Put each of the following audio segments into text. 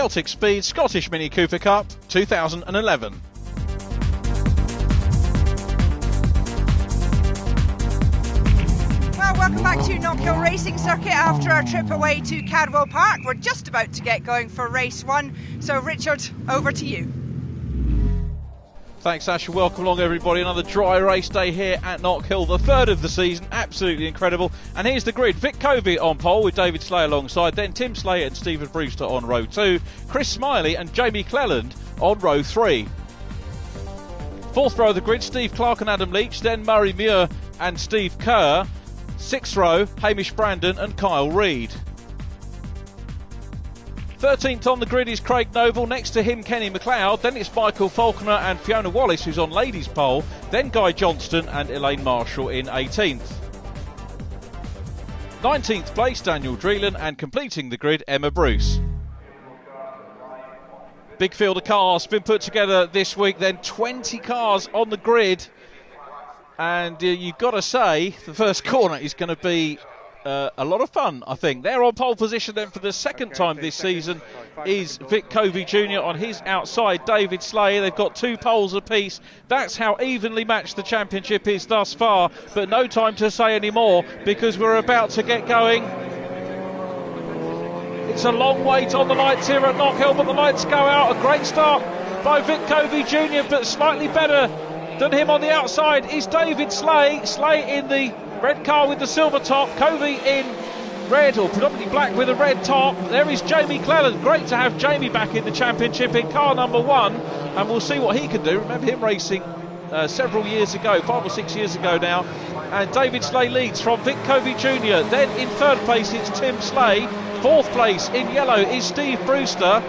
Celtic Speed Scottish Mini Cooper Cup 2011. Well, welcome back to Knockhill Racing Circuit after our trip away to Cadwell Park. We're just about to get going for race one. So Richard, over to you. Thanks, Asha. Welcome along, everybody. Another dry race day here at Knockhill, the third of the season. Absolutely incredible. And here's the grid. Vic Covey on pole with David Slay alongside. Then Tim Slay and Stephen Brewster on row 2. Chris Smiley and Jamie Cleland on row 3. Fourth row of the grid, Steve Clark and Adam Leach. Then Murray Muir and Steve Kerr. Sixth row, Hamish Brandon and Kyle Reid. 13th on the grid is Craig Noble, next to him Kenny McLeod, then it's Michael Falconer and Fiona Wallace who's on ladies pole, then Guy Johnston and Elaine Marshall in 18th. 19th place Daniel Dreelan, and completing the grid Emma Bruce. Big field of cars been put together this week, then 20 cars on the grid, and you've got to say the first corner is going to be a lot of fun, I think. They're on pole position then for the second time this season is Vic Covey Jr. on his outside, David Slay. They've got 2 poles apiece. That's how evenly matched the championship is thus far, but no time to say any more because we're about to get going. It's a long wait on the lights here at Knockhill, but the lights go out. A great start by Vic Covey Jr., but slightly better than him on the outside is David Slay. Slay in the red car with the silver top, Covey in red or predominantly black with a red top. There is Jamie Cleland. Great to have Jamie back in the championship in car number 1, and we'll see what he can do. Remember him racing several years ago, 5 or 6 years ago now. And David Slay leads from Vic Covey Jr. Then in third place it's Tim Slay. Fourth place in yellow is Steve Brewster.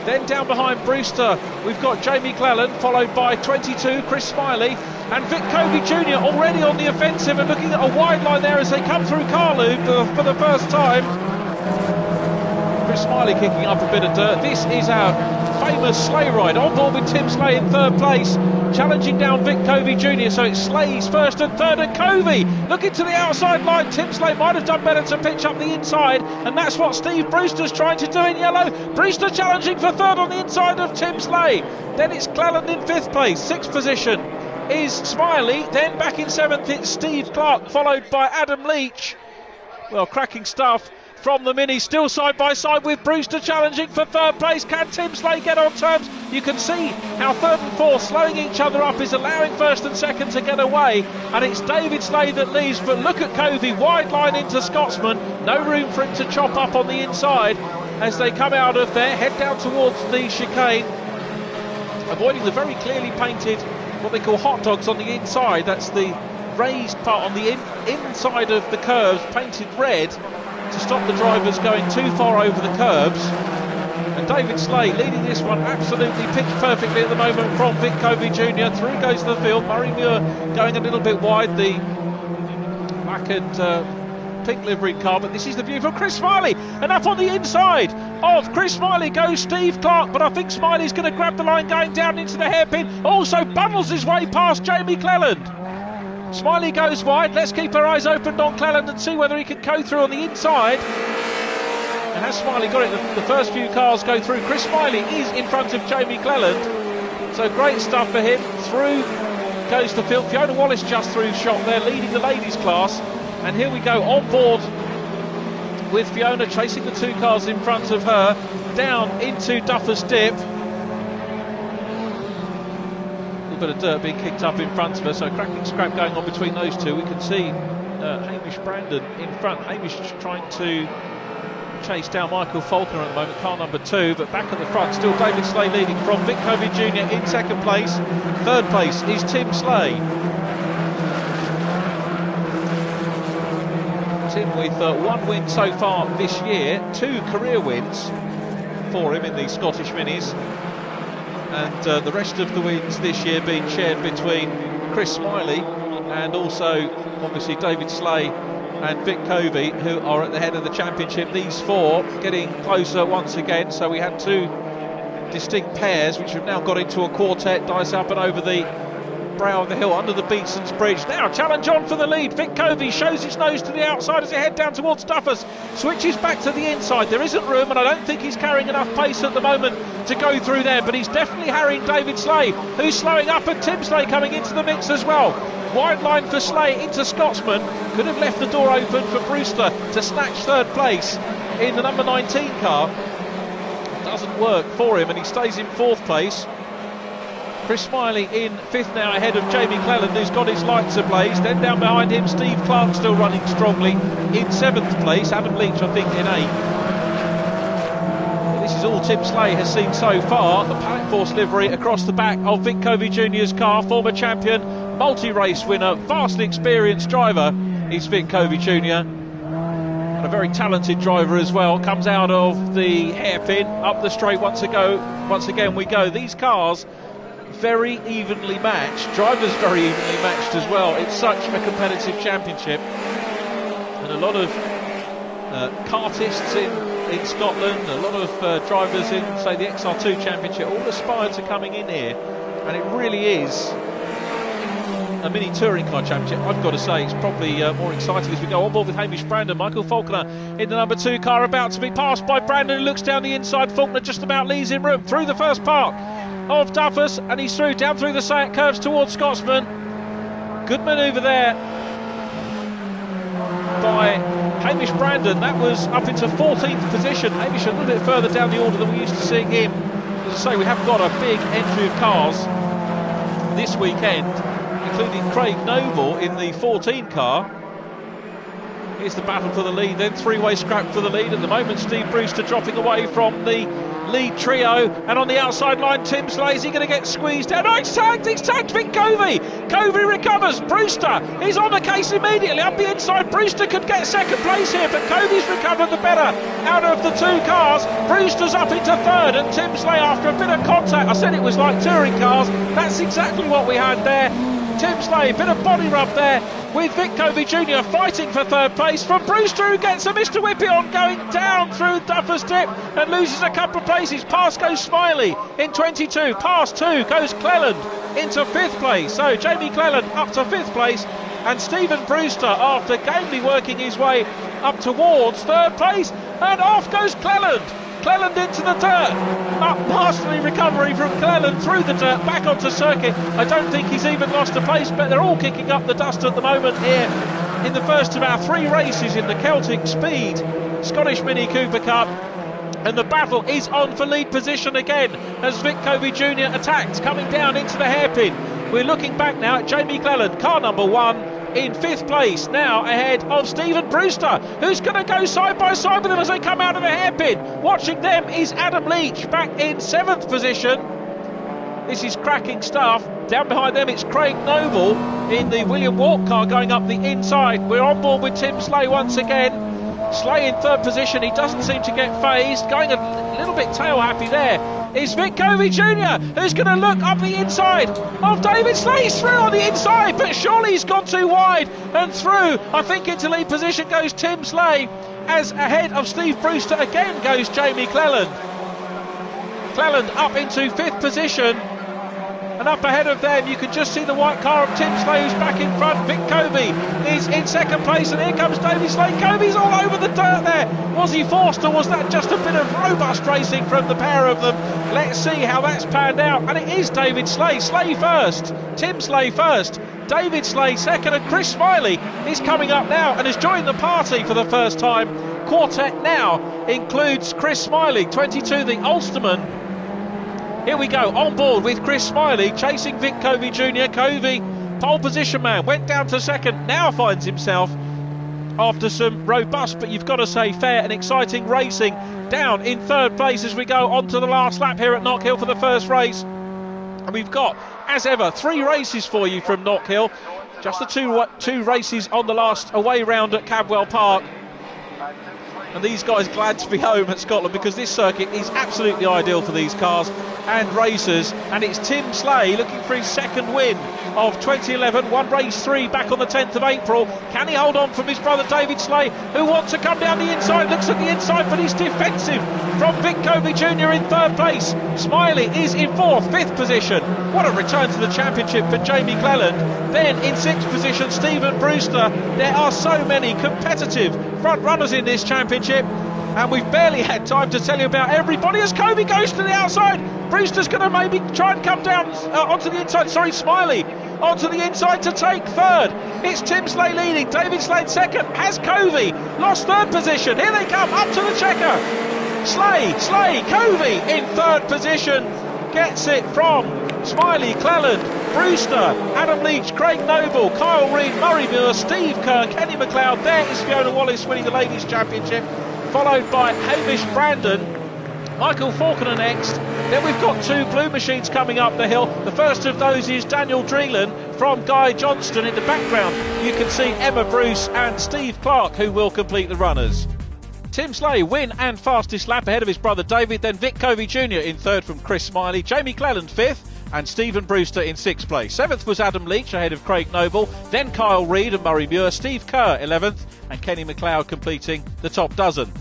Then down behind Brewster we've got Jamie Cleland, followed by 22 Chris Smiley. And Vic Covey Jr. already on the offensive and looking at a wide line there as they come through Carloop for the first time. Chris Smiley kicking up a bit of dirt. This is our famous sleigh ride. On board with Tim Slay in third place, challenging down Vic Covey Jr. So it's Slay's first and third, and Covey looking to the outside line. Tim Slay might have done better to pitch up the inside, and that's what Steve Brewster's trying to do in yellow. Brewster challenging for third on the inside of Tim Slay. Then it's Cleland in fifth place. Sixth position is Smiley. Then back in seventh it's Steve Clark, followed by Adam Leach. Well, cracking stuff from the Mini, still side by side with Brewster challenging for third place. Can Tim Slay get on terms? You can see how third and fourth slowing each other up is allowing first and second to get away, and it's David Slay that leads. But look at Covey, wide line into Scotsman, no room for him to chop up on the inside as they come out of there, head down towards the chicane, avoiding the very clearly painted what they call hot dogs on the inside. That's the raised part on the inside of the curves, painted red to stop the drivers going too far over the curbs. And David Slay leading this one absolutely pitch perfectly at the moment from Vic Covey Jr. Through goes the field. Murray Muir going a little bit wide, the black and pink livery car, but this is the view from Chris Smiley, and up on the inside of Chris Smiley goes Steve Clark, but I think Smiley's going to grab the line going down into the hairpin, also bundles his way past Jamie Cleland. Smiley goes wide. Let's keep our eyes open on Cleland and see whether he can go through on the inside. And has Smiley got it? The first few cars go through. Chris Smiley is in front of Jamie Cleland, so great stuff for him. Through goes the field. Fiona Wallace just through shot there, leading the ladies class. And here we go on board with Fiona chasing the 2 cars in front of her down into Duffer's Dip. A little bit of dirt being kicked up in front of her, so cracking scrap going on between those two. We can see Hamish Brandon in front. Hamish trying to chase down Michael Falconer at the moment, car number 2, but back at the front still David Slay leading from Vic Covey Jr. in second place. Third place is Tim Slay. Tim with 1 win so far this year, 2 career wins for him in the Scottish Minis, and the rest of the wins this year being shared between Chris Smiley and also obviously David Slay and Vic Covey, who are at the head of the championship. These 4 getting closer once again, so we had 2 distinct pairs which have now got into a quartet. Dice up and over the brow of the hill under the Beatson's Bridge. Now challenge on for the lead. Vic Covey shows his nose to the outside as he head down towards Duffus. Switches back to the inside. There isn't room, and I don't think he's carrying enough pace at the moment to go through there, but he's definitely harrying David Slay, who's slowing up, and Tim Slay coming into the mix as well. Wide line for Slay into Scotsman. Could have left the door open for Brewster to snatch third place in the number 19 car. Doesn't work for him, and he stays in fourth place. Chris Smiley in fifth now, ahead of Jamie Cleland, who's got his lights ablaze. Then down behind him, Steve Clark still running strongly in seventh place. Adam Leach, I think, in eighth. Well, this is all Tim Slay has seen so far. The Paddock Force livery across the back of Vic Covey Jr.'s car. Former champion, multi-race winner, vastly experienced driver is Vic Covey Jr. A very talented driver as well. Comes out of the hairpin, up the straight once again we go. These cars very evenly matched, drivers very evenly matched as well. It's such a competitive championship, and a lot of kartists in Scotland, a lot of drivers in, say, the XR2 championship, all aspire to coming in here, and it really is a mini touring car championship. I've got to say, it's probably more exciting as we go on board with Hamish Brandon. Michael Faulkner in the number 2 car, about to be passed by Brandon, who looks down the inside. Faulkner just about leaves him room through the first part of Duffus, and he's through down through the Sayat curves towards Scotsman. Good manoeuvre there by Hamish Brandon. That was up into 14th position. Hamish a little bit further down the order than we used to seeing him. As I say, we have got a big entry of cars this weekend, including Craig Noble in the 14 car. Here's the battle for the lead, then three-way scrap for the lead. At the moment, Steve Brewster dropping away from the lead trio, and on the outside line, Tim Slay. Is he going to get squeezed down? Oh, he's tagged Vic Covey. Covey recovers. Brewster is on the case immediately up the inside. Brewster could get second place here, but Covey's recovered the better out of the 2 cars. Brewster's up into third, and Tim Slay, after a bit of contact, I said it was like touring cars, that's exactly what we had there. Tim Slay, a bit of body rub there with Vic Covey Jr. fighting for third place from Brewster, who gets a Mr. Whippy on, going down through Duffus Dip and loses a couple of places. Past goes Smiley in 22, past 2 goes Cleland into 5th place. So Jamie Cleland up to 5th place, and Stephen Brewster, after gamely working his way up towards 3rd place, and off goes Cleland. Cleland into the dirt. Up masterly recovery from Cleland through the dirt, back onto circuit. I don't think he's even lost a place, but they're all kicking up the dust at the moment here in the first of our 3 races in the Celtic Speed Scottish Mini Cooper Cup. And the battle is on for lead position again as Vic Covey Jr. attacks, coming down into the hairpin. We're looking back now at Jamie Cleland, car number 1, in 5th place, now ahead of Stephen Brewster, who's going to go side by side with them as they come out of the hairpin. Watching them is Adam Leach, back in 7th position. This is cracking stuff. Down behind them it's Craig Noble in the William Walk car going up the inside. We're on board with Tim Slay once again. Slay in 3rd position, he doesn't seem to get phased. Going a little bit tail happy there is Vic Covey Jr., who's going to look up the inside of David Slay. He's through on the inside, but surely he's gone too wide, and through, I think, into lead position goes Tim Slay, as ahead of Steve Brewster again goes Jamie Cleland. Cleland up into 5th position, and up ahead of them you can just see the white car of Tim Slay, who's back in front. Vic Covey is in 2nd place, and here comes David Slay. Covey's all over the dirt there. Was he forced, or was that just a bit of robust racing from the pair of them? Let's see how that's panned out, and it is David Slay. Slay first, Tim Slay first, David Slay second, and Chris Smiley is coming up now and has joined the party for the first time. Quartet now includes Chris Smiley, 22, the Ulsterman. Here we go, on board with Chris Smiley, chasing Vic Covey Jr. Covey, pole position man, went down to 2nd, now finds himself, after some robust, but you've got to say fair and exciting racing, down in 3rd place as we go on to the last lap here at Knockhill for the first race. And we've got, as ever, 3 races for you from Knockhill, just the two races on the last away round at Cadwell Park. And these guys glad to be home at Scotland, because this circuit is absolutely ideal for these cars and racers. And it's Tim Slay looking for his 2nd win of 2011, won race 3 back on the 10th of April. Can he hold on from his brother David Slay, who wants to come down the inside, looks at the inside, but he's defensive from Vic Covey Jr. in 3rd place. Smiley is in 4th, 5th position. What a return to the championship for Jamie Cleland. Then in 6th position, Stephen Brewster. There are so many competitive front runners in this championship, and we've barely had time to tell you about everybody as Covey goes to the outside. Brewster's going to maybe try and come down onto the inside. Sorry, Smiley onto the inside to take 3rd. It's Tim Slade leading, David Slade 2nd. Has Covey lost 3rd position? Here they come, up to the checker. Slade, Covey in 3rd position. Gets it from Smiley, Cleland, Brewster, Adam Leach, Craig Noble, Kyle Reid, Murray Muir, Steve Kerr, Kenny McLeod. There is Fiona Wallace winning the Ladies' Championship, followed by Hamish Brandon, Michael Faulkner next. Then we've got 2 blue machines coming up the hill. The first of those is Daniel Dreelan from Guy Johnston. In the background you can see Emma Bruce and Steve Clark, who will complete the runners. Tim Slade win and fastest lap ahead of his brother David. Then Vic Covey Jr. in 3rd from Chris Smiley, Jamie Cleland 5th, and Stephen Brewster in 6th place. 7th was Adam Leach ahead of Craig Noble, then Kyle Reid and Murray Muir, Steve Kerr 11th, and Kenny McLeod completing the top dozen.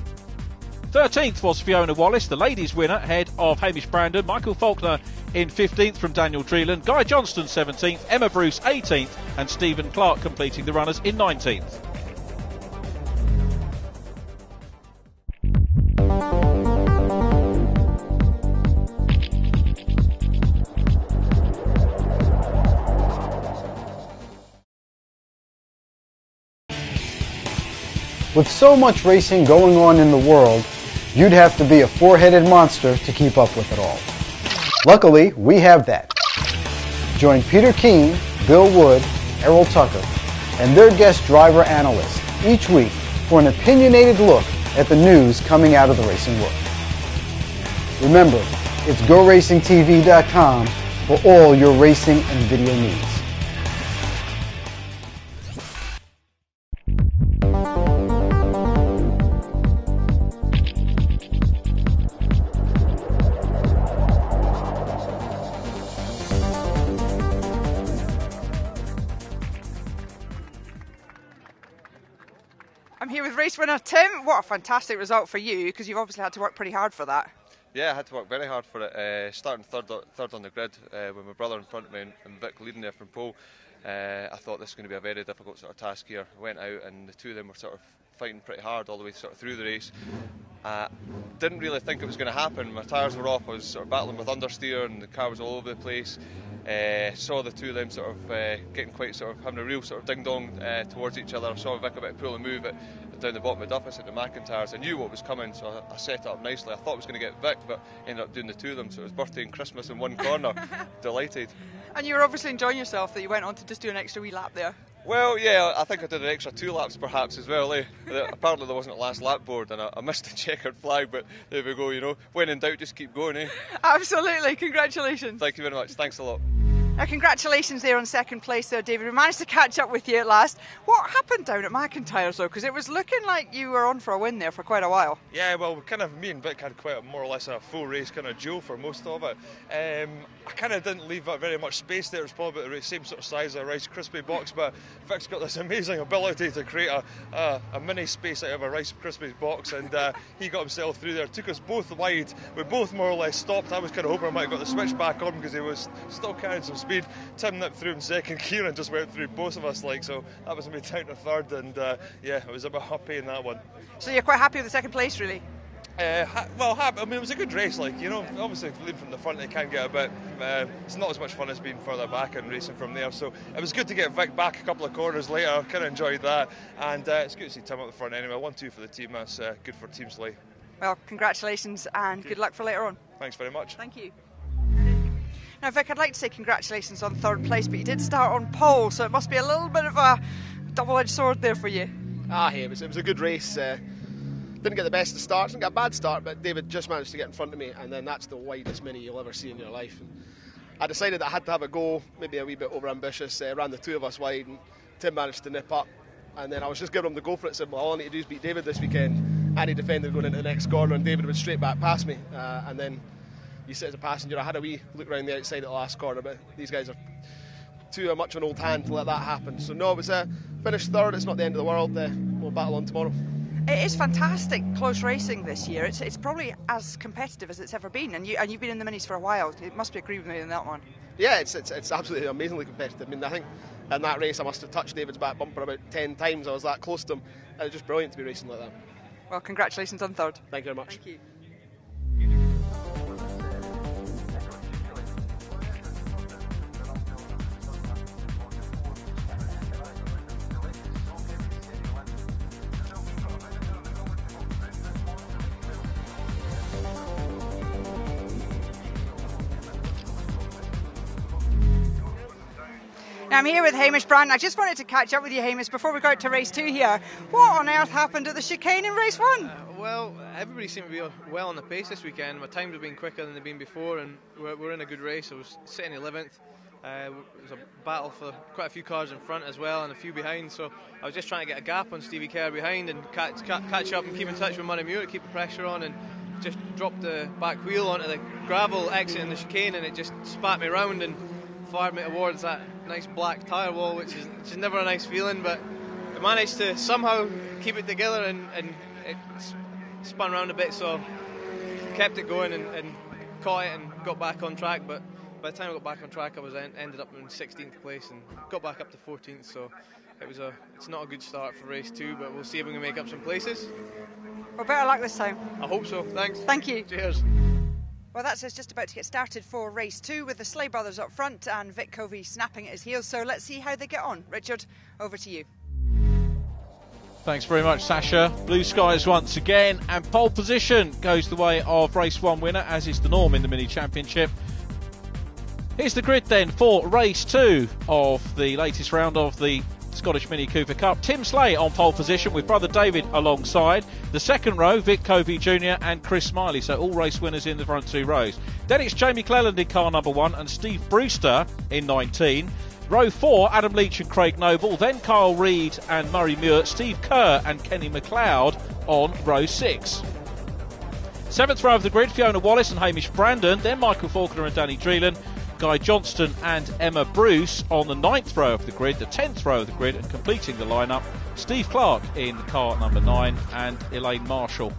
13th was Fiona Wallace, the ladies' winner, ahead of Hamish Brandon, Michael Faulkner in 15th from Daniel Dreelan, Guy Johnston 17th, Emma Bruce 18th, and Stephen Clark completing the runners in 19th. With so much racing going on in the world, you'd have to be a four-headed monster to keep up with it all. Luckily, we have that. Join Peter Keane, Bill Wood, Errol Tucker, and their guest driver analyst each week for an opinionated look at the news coming out of the racing world. Remember, it's GoRacingTV.com for all your racing and video needs. I'm here with race winner Tim. What a fantastic result for you, because you've obviously had to work pretty hard for that. Yeah, I had to work very hard for it. Starting third on the grid with my brother in front of me and Vic leading there from pole. I thought this was going to be a very difficult sort of task here. I went out and the two of them were sort of fighting pretty hard all the way sort of through the race. Didn't really think it was going to happen. My tyres were off. I was sort of battling with understeer and the car was all over the place. Saw the two of them sort of getting quite sort of having a real sort of ding dong towards each other. I saw Vic about to pull and move it down the bottom of the Duffus at the McIntyres. I knew what was coming, so I set it up nicely. I thought I was going to get Vic, but ended up doing the two of them. So it was birthday and Christmas in one corner. Delighted. And you were obviously enjoying yourself that you went on to just do an extra wee lap there. Well, yeah, I think I did an extra 2 laps perhaps as well. Apparently there wasn't a last lap board and I missed the checkered flag, but there we go, you know. When in doubt, just keep going, eh? Absolutely, congratulations. Thank you very much, thanks a lot. Now, congratulations there on second place there, David. We managed to catch up with you at last. What happened down at McIntyre's though? Because it was looking like you were on for a win there for quite a while. Yeah, well, me and Vic had quite more or less a full race kind of duel for most of it. I kind of didn't leave very much space there. It was probably about the same sort of size of a Rice Krispie box, but Vic's got this amazing ability to create a mini space out of a Rice Krispie box, and he got himself through there. Took us both wide. We both more or less stopped. I was kind of hoping I might have got the switch back on because he was still carrying some speed. Tim nipped through in second, Kieran just went through both of us, so that was me down to third, and yeah, I was a bit happy in that one. So you're quite happy with the second place, really? Well, happy. I mean, it was a good race, obviously leading from the front it can get a bit, it's not as much fun as being further back and racing from there, so it was good to get Vic back a couple of corners later. I kind of enjoyed that, and it's good to see Tim up the front anyway. 1-2 for the team, that's good for Team Slay. Well, congratulations and good luck for later on. Thanks very much. Thank you. Now, Vic, I'd like to say congratulations on third place, but you did start on pole, so it must be a little bit of a double-edged sword there for you. It was a good race. Didn't get the best of starts, didn't get a bad start, but David just managed to get in front of me, and then that's the widest mini you'll ever see in your life. And I decided I had to have a go, maybe a wee bit over-ambitious, ran the two of us wide, and Tim managed to nip up. And then I was just giving him the go for it, said, well, all I need to do is beat David this weekend. And he defended going into the next corner, and David went straight back past me, and then you sit as a passenger. I had a wee look around the outside at the last corner, but these guys are too much of an old hand to let that happen. So no, it was finished third. It's not the end of the world. We'll battle on tomorrow. It is fantastic close racing this year. It's probably as competitive as it's ever been, and you've been in the minis for a while. You must agree with me on that one. Yeah, it's absolutely amazingly competitive. I mean, I think in that race I must have touched David's back bumper about 10 times. I was that close to him. It was just brilliant to be racing like that. Well, congratulations on third. Thank you very much. Thank you. I'm here with Hamish Brand. I just wanted to catch up with you, Hamish, before we go out to race 2 here. What on earth happened at the chicane in race 1? Well, everybody seemed to be well on the pace this weekend. My times have been quicker than they've been before, and we're in a good race. I was sitting 11th. It was a battle for quite a few cars in front as well and a few behind, so I was just trying to get a gap on Stevie Kerr behind and catch up and keep in touch with Murray Muir to keep the pressure on, and just dropped the back wheel onto the gravel exit in the chicane, and it just spat me round and fired me towards that nice black tyre wall, which is never a nice feeling, but I managed to somehow keep it together, and it spun around a bit, so kept it going and caught it and got back on track. But by the time I got back on track, I was ended up in 16th place and got back up to 14th, so it's not a good start for race 2, but we'll see if we can make up some places. Well, better luck this time. I hope so. Thanks. Thank you. Cheers. Well, that's us just about to get started for race 2 with the Slay brothers up front and Vic Covey snapping at his heels. So let's see how they get on. Richard, over to you. Thanks very much, Sasha. Blue skies once again, and pole position goes the way of race 1 winner, as is the norm in the Mini Championship. Here's the grid then for race 2 of the latest round of the Scottish Mini Cooper Cup. Tim Slay on pole position with brother David alongside. The second row, Vic Covey Jr. and Chris Smiley, so all race winners in the front 2 rows. Then it's Jamie Cleland in car number 1 and Steve Brewster in 19. Row 4, Adam Leach and Craig Noble. Then Kyle Reid and Murray Muir, Steve Kerr and Kenny McLeod on row 6. 7th row of the grid, Fiona Wallace and Hamish Brandon. Then Michael Faulkner and Danny Dreelan. Guy Johnston and Emma Bruce on the 9th row of the grid, the 10th row of the grid, and completing the lineup, Steve Clark in car number 9 and Elaine Marshall.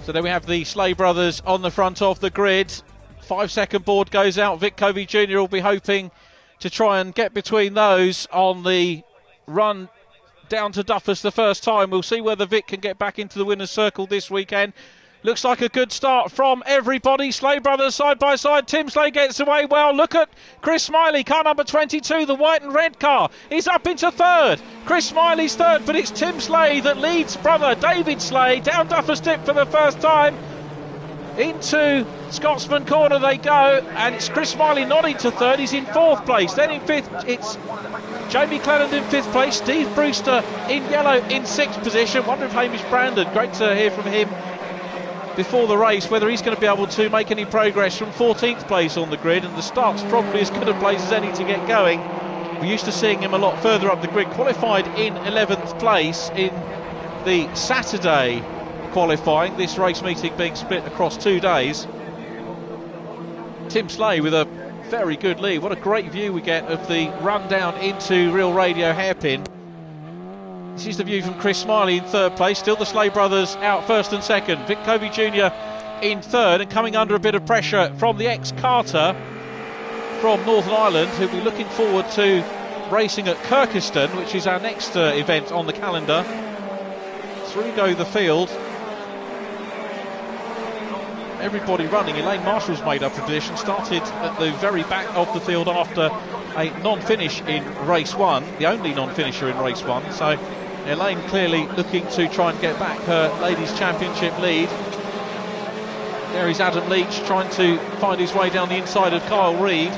So there we have the Slay brothers on the front of the grid. 5-second board goes out. Vic Covey Jr. will be hoping to try and get between those on the run down to Duffus the first time. We'll see whether Vic can get back into the winner's circle this weekend. Looks like a good start from everybody. Slay brothers side by side. Tim Slay gets away well. Look at Chris Smiley, car number 22, the white and red car. He's up into third. Chris Smiley's third, but it's Tim Slay that leads brother David Slay down Duffus Dip for the first time. Into Scotsman Corner they go, and it's Chris Smiley nodding to third. He's in 4th place. Then in 5th, it's Jamie Cleland in 5th place. Steve Brewster in yellow in 6th position. Wonder if Hamish Brandon, great to hear from him before the race, whether he's going to be able to make any progress from 14th place on the grid, and the start's probably as good a place as any to get going. We're used to seeing him a lot further up the grid. Qualified in 11th place in the Saturday qualifying, this race meeting being split across 2 days. Tim Slay with a very good lead. What a great view we get of the run down into Real Radio hairpin. This is the view from Chris Smiley in 3rd place. Still the Slay brothers out 1st and 2nd. Vic Covey Jr. in 3rd, and coming under a bit of pressure from the ex-Carter from Northern Ireland, who'll be looking forward to racing at Kirkiston, which is our next event on the calendar. Through go the field. Everybody running. Elaine Marshall's made up a position. Started at the very back of the field after a non-finish in race 1, the only non-finisher in race 1. So Elaine clearly looking to try and get back her ladies' championship lead. There is Adam Leach trying to find his way down the inside of Kyle Reid.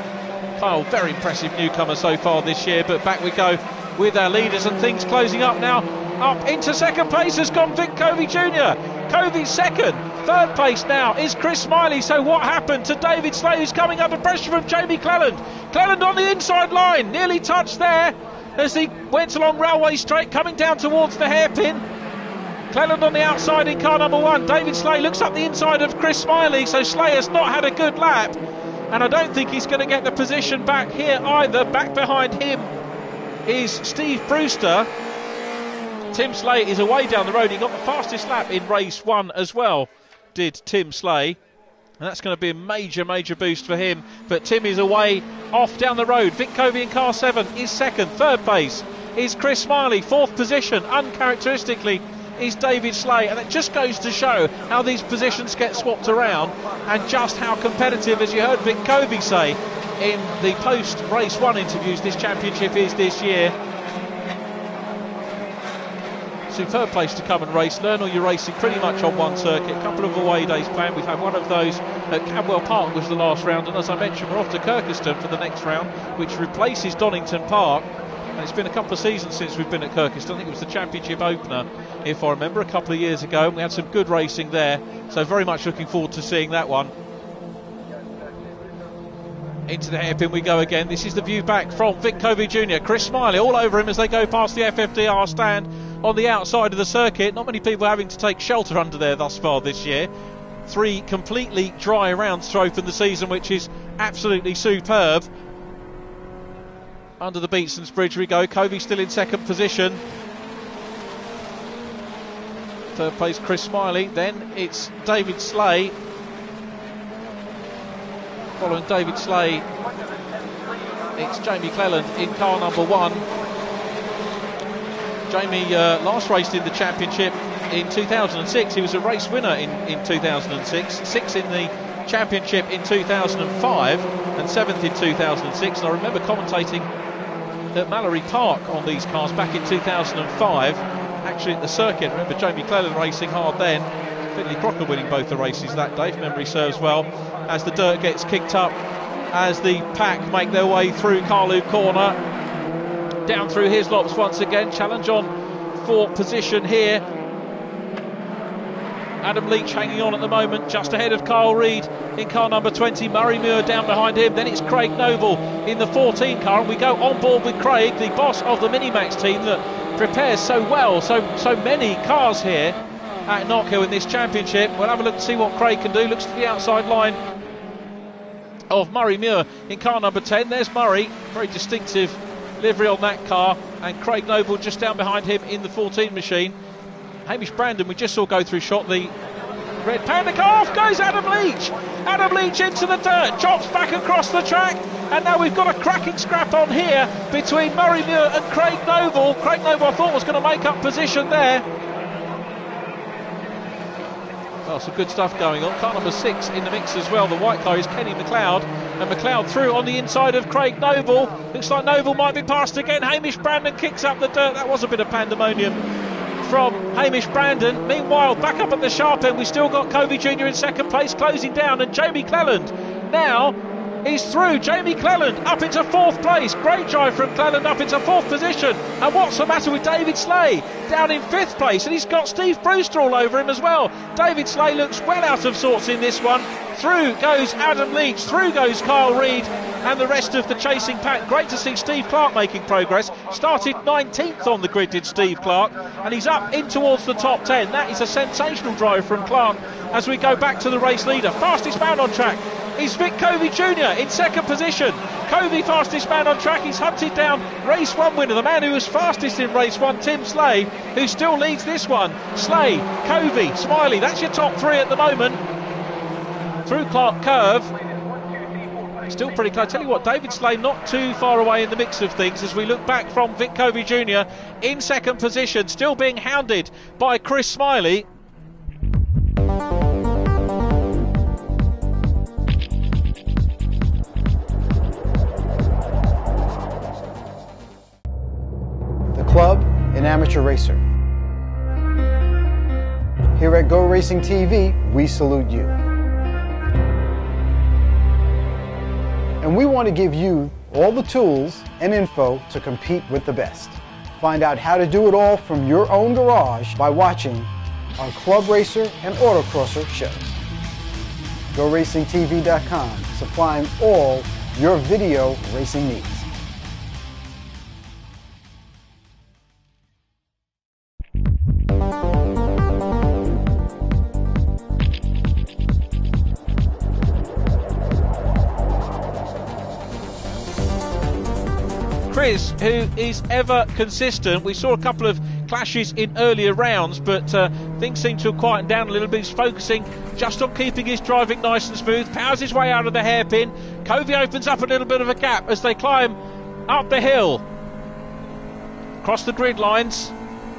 Kyle, very impressive newcomer so far this year, but back we go with our leaders, and things closing up now. Up into 2nd place has gone Vic Covey Jr. Covey's 2nd. 3rd place now is Chris Smiley. So what happened to David Slay, who's coming under pressure from Jamie Cleland? Cleland on the inside line, nearly touched there as he went along Railway Straight, coming down towards the hairpin. Cleland on the outside in car number 1. David Slay looks up the inside of Chris Smiley, so Slay has not had a good lap, and I don't think he's going to get the position back here either. Back behind him is Steve Brewster. Tim Slay is away down the road. He got the fastest lap in race 1 as well, did Tim Slay. And that's going to be a major, major boost for him. But Tim is away, off down the road. Vic Covey in car 7 is second. Third place is Chris Smiley. Fourth position, uncharacteristically, is David Slay. And it just goes to show how these positions get swapped around and just how competitive, as you heard Vic Covey say in the post-race 1 interviews, this championship is this year. Superb place to come and race. Learn all your racing pretty much on one circuit. A couple of away days planned. We've had one of those at Cadwell Park was the last round, and as I mentioned, we're off to Kirkeston for the next round, which replaces Donington Park. And it's been a couple of seasons since we've been at Kirkeston. I think it was the championship opener, if I remember, a couple of years ago, and we had some good racing there, so very much looking forward to seeing that one. Into the hairpin we go again. This is the view back from Vic Covey Jr. Chris Smiley all over him as they go past the FFDR stand on the outside of the circuit. Not many people having to take shelter under there thus far this year. 3 completely dry rounds to open the season, which is absolutely superb. Under the Beatsons Bridge we go. Covey still in second position. Third place Chris Smiley. Then it's David Slay. Following David Slay, it's Jamie Cleland in car number 1. Jamie last raced in the championship in 2006. He was a race winner in 2006, 6th in the championship in 2005 and 7th in 2006. And I remember commentating at Mallory Park on these cars back in 2005, actually at the circuit. I remember Jamie Cleland racing hard then. Finley Crocker winning both the races that day, if memory serves well, as the dirt gets kicked up, as the pack make their way through Carlu corner, down through Hislops once again. Challenge on for position here. Adam Leach hanging on at the moment, just ahead of Kyle Reid in car number 20. Murray Muir down behind him. Then it's Craig Noble in the 14 car, and we go on board with Craig, the boss of the Minimax team that prepares so well, so many cars here at Knockhill in this championship. We'll have a look to see what Craig can do. Looks to the outside line of Murray Muir in car number 10. There's Murray, very distinctive livery on that car, and Craig Noble just down behind him in the 14 machine. Hamish Brandon we just saw go through shot the red Panda car. Off goes Adam Leach. Adam Leach into the dirt, chops back across the track, and now we've got a cracking scrap on here between Murray Muir and Craig Noble. Craig Noble I thought was going to make up position there. Well, some good stuff going on. Car number 6 in the mix as well. The white car is Kenny McLeod, and McLeod through on the inside of Craig Noble. Looks like Noble might be passed again. Hamish Brandon kicks up the dirt. That was a bit of pandemonium from Hamish Brandon. Meanwhile, back up at the sharp end, we still got Covey Jr. in second place, closing down, and Jamie Cleland now is through. Jamie Cleland up into 4th place. Great drive from Cleland up into 4th position. And what's the matter with David Slay? Down in 5th place, and he's got Steve Brewster all over him as well. David Slay looks well out of sorts in this one. Through goes Adam Leach, through goes Kyle Reid and the rest of the chasing pack. Great to see Steve Clark making progress. Started 19th on the grid, did Steve Clark, and he's up in towards the top 10. That is a sensational drive from Clark as we go back to the race leader. Fastest man on track is Vic Covey Jr. in second position. Covey fastest man on track. He's hunted down race 1 winner, the man who was fastest in race 1, Tim Slay, who still leads this one. Slay, Covey, Smiley, that's your top 3 at the moment. Through Clark Curve, still pretty close. Tell you what, David Slay not too far away in the mix of things as we look back from Vic Covey Jr. in second position, still being hounded by Chris Smiley. The club, an amateur racer. Here at GoRacingTV, we salute you. And we want to give you all the tools and info to compete with the best. Find out how to do it all from your own garage by watching our Club Racer and Autocrosser shows. GoRacingTV.com, supplying all your video racing needs. Chris, who is ever consistent. We saw a couple of clashes in earlier rounds, but things seem to have quietened down a little bit. He's focusing just on keeping his driving nice and smooth, powers his way out of the hairpin. Covey opens up a little bit of a gap as they climb up the hill, across the grid lines,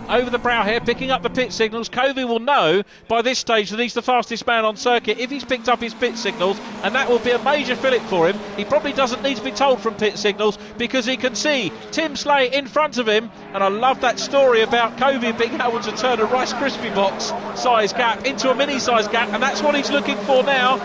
over the brow here, picking up the pit signals. Covey will know by this stage that he's the fastest man on circuit if he's picked up his pit signals, and that will be a major fillip for him. He probably doesn't need to be told from pit signals because he can see Tim Slay in front of him, and I love that story about Covey being able to turn a Rice Krispie box size gap into a mini size gap, and that's what he's looking for now.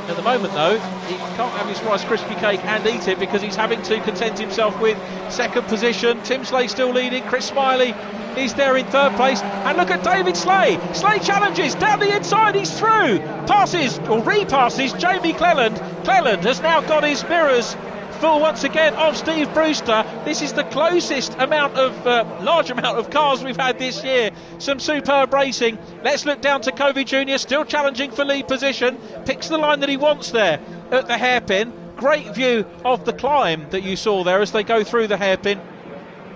At the moment, though, he can't have his Rice Krispie cake and eat it because he's having to content himself with second position. Tim Slay still leading. Chris Smiley is there in third place. And look at David Slay. Slay challenges down the inside. He's through. Passes or repasses Jamie Cleland. Cleland has now got his mirrors full once again of Steve Brewster. This is the closest large amount of cars we've had this year. Some superb racing. Let's look down to Covey Jr. still challenging for lead position. Picks the line that he wants there at the hairpin. Great view of the climb that you saw there as they go through the hairpin.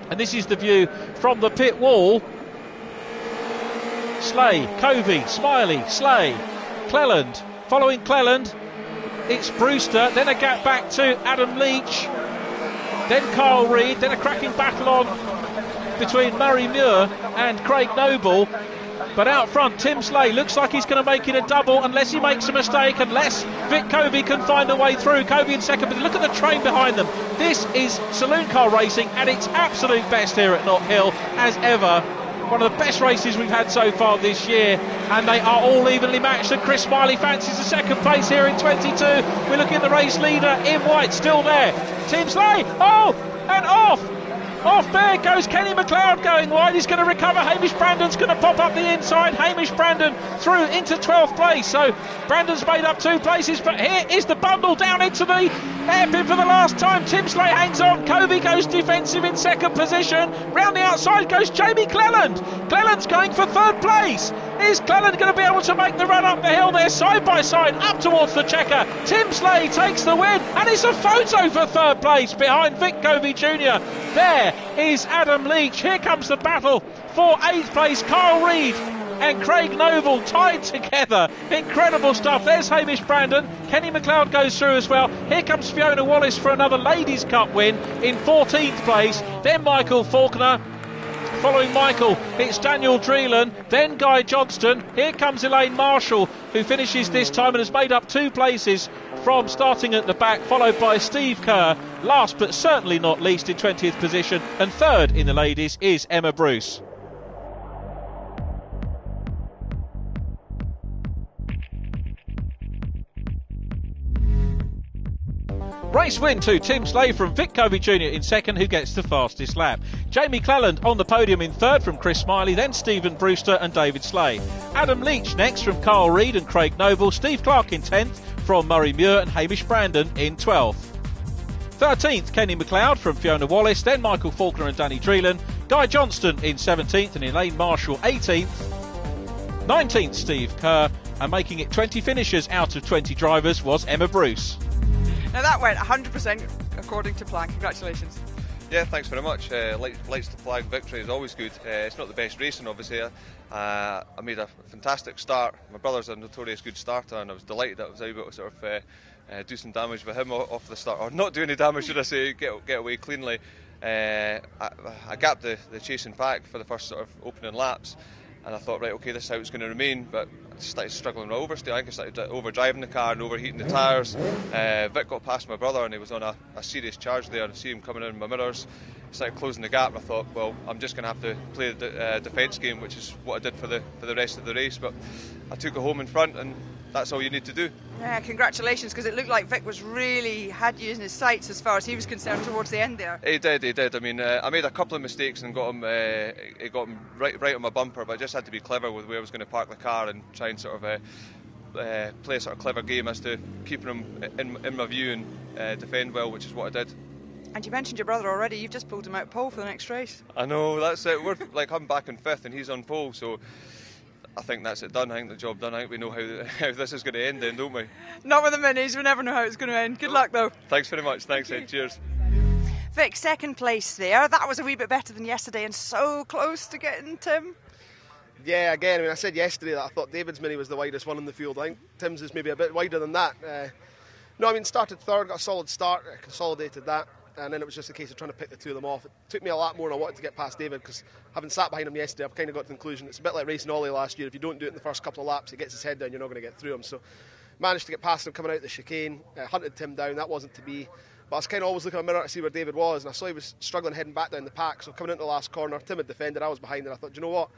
And this is the view from the pit wall. Slay, Covey, Smiley, Slay, Cleland. Following Cleland, it's Brewster, then a gap back to Adam Leach, then Kyle Reid, then a cracking battle on between Murray Muir and Craig Noble. But out front, Tim Slay looks like he's going to make it a double unless he makes a mistake, unless Vic Covey can find a way through. Covey in second, but look at the train behind them. This is saloon car racing at its absolute best here at Knockhill, as ever. One of the best races we've had so far this year, and they are all evenly matched, and Chris Smiley fancies the second place here in 22. We're looking at the race leader in white, still there. Tim Slay, oh, and off there goes Kenny McLeod going wide. He's going to recover. Hamish Brandon's going to pop up the inside. Hamish Brandon through into 12th place, so Brandon's made up 2 places, but here is the bundle down into the hairpin for the last time. Tim Slay hangs on. Covey goes defensive in second position. Round the outside goes Jamie Cleland. Cleland's going for 3rd place. Is Cleland going to be able to make the run up the hill there, side by side, up towards the checker? Tim Slay takes the win, and it's a photo for 3rd place behind Vic Covey Jr. There is Adam Leach. Here comes the battle for 8th place. Kyle Reid and Craig Noble tied together. Incredible stuff. There's Hamish Brandon. Kenny McLeod goes through as well. Here comes Fiona Wallace for another Ladies' Cup win in 14th place. Then Michael Faulkner. Following Michael, it's Daniel Dreelan, then Guy Johnston. Here comes Elaine Marshall, who finishes this time and has made up 2 places from starting at the back, followed by Steve Kerr. Last but certainly not least in 20th position, and 3rd in the ladies is Emma Bruce. Race win to Tim Slay from Vic Covey Jr. in second, who gets the fastest lap. Jamie Cleland on the podium in third from Chris Smiley, then Stephen Brewster and David Slay. Adam Leach next from Carl Reid and Craig Noble. Steve Clark in 10th from Murray Muir and Hamish Brandon in 12th. 13th, Kenny McLeod from Fiona Wallace, then Michael Faulkner and Danny Dreelan. Guy Johnston in 17th and Elaine Marshall 18th. 19th, Steve Kerr, and making it 20 finishers out of 20 drivers was Emma Bruce. Now that went 100% according to plan. Congratulations. Yeah, thanks very much. Lights to flag victory is always good. It's not the best racing, obviously. I made a fantastic start. My brother's a notorious good starter, and I was delighted that I was able to sort of do some damage with him off the start, or not do any damage, should I say, get away cleanly. I gapped the chasing pack for the first sort of opening laps, and I thought, right, okay, this is how it's going to remain, but I started struggling with oversteer. I think I started overdriving the car and overheating the tyres. Vic got past my brother and he was on a serious charge there, and I see him coming in my mirrors. He started closing the gap, and I thought, well, I'm just going to have to play the defence game, which is what I did for the rest of the race, but I took it home in front, and that's all you need to do. Yeah, congratulations, because it looked like Vic was really had you in his sights as far as he was concerned towards the end there. He did. I mean, I made a couple of mistakes and got him right on my bumper, but I just had to be clever with where I was going to park the car and try and sort of play a sort of clever game as to keeping him in my view and defend well, which is what I did. And you mentioned your brother already. You've just pulled him out pole for the next race. I know, that's it. We're like, I'm back in 5th and he's on pole, so I think that's it done. I think the job done. I think we know how this is going to end then, don't we? Not with the minis. We never know how it's going to end. Good luck, though. Thanks very much. Thanks, Ed. Cheers. Vic, second place there. That was a wee bit better than yesterday and so close to getting Tim. Yeah, again, I mean, I said yesterday that I thought David's Mini was the widest one in the field. I think Tim's is maybe a bit wider than that. No, I mean, started third, got a solid start, consolidated that, and then it was just a case of trying to pick the two of them off. It took me a lot more than I wanted to get past David, because having sat behind him yesterday, I've kind of got to the conclusion it's a bit like racing Ollie last year. If you don't do it in the first couple of laps, he gets his head down, you're not going to get through him. So managed to get past him coming out the chicane, hunted Tim down, that wasn't to be. But I was kind of always looking in the mirror to see where David was, and I saw he was struggling heading back down the pack. So coming into the last corner, Tim had defended, I was behind, and I thought, do you know what?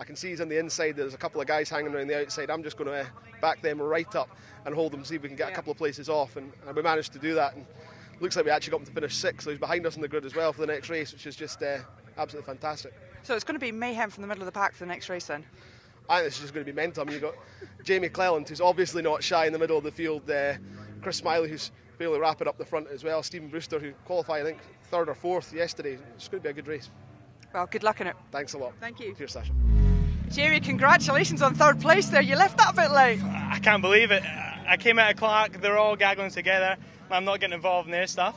I can see he's on the inside, there's a couple of guys hanging around the outside. I'm just going to back them right up and hold them, see if we can get a couple of places off. And we managed to do that. And looks like we actually got him to finish 6th, so he's behind us in the grid as well for the next race, which is just absolutely fantastic. So it's going to be mayhem from the middle of the pack for the next race then? I think this is just going to be mental. I mean, you've got Jamie Cleland, who's obviously not shy in the middle of the field, Chris Smiley, who's fairly rapid up the front as well, Stephen Brewster, who qualified, I think, 3rd or 4th yesterday. It's going to be a good race. Well, good luck in it. Thanks a lot. Thank you. Cheers, Sasha. Jerry, congratulations on 3rd place there. You left that a bit late. I can't believe it. I came out of Clark, they're all gaggling together. I'm not getting involved in their stuff.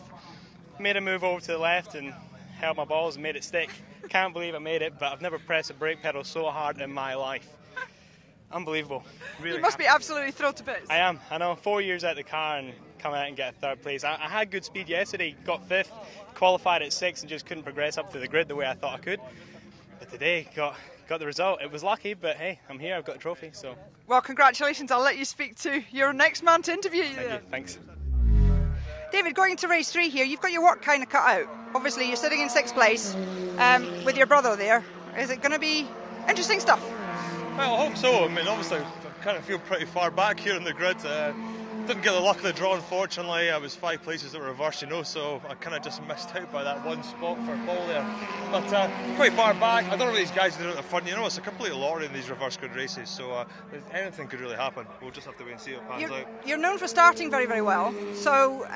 Made a move over to the left and held my balls and made it stick. Can't believe I made it, but I've never pressed a brake pedal so hard in my life. Unbelievable. Really you must be absolutely thrilled to bits. I am. I know. 4 years out of the car and come out and get a 3rd place. I had good speed yesterday, got 5th, qualified at 6th and just couldn't progress up to the grid the way I thought I could. But today, got the result. It was lucky, but hey, I'm here, I've got a trophy, so. Well, congratulations. I'll let you speak to your next man to interview you. Thank you. Thanks. David, going into race 3 here, you've got your work kind of cut out. Obviously, you're sitting in 6th place with your brother there. Is it going to be interesting stuff? Well, I hope so. I mean, obviously, I kind of feel pretty far back here in the grid. Didn't get the luck of the draw, unfortunately. I was 5 places that were reversed, so I kind of just missed out by that one spot for Paul there. But quite far back. I don't know what these guys are doing at the front. It's a complete lottery in these reverse grid races, so anything could really happen. We'll just have to wait and see what pans out. You're known for starting very, very well, so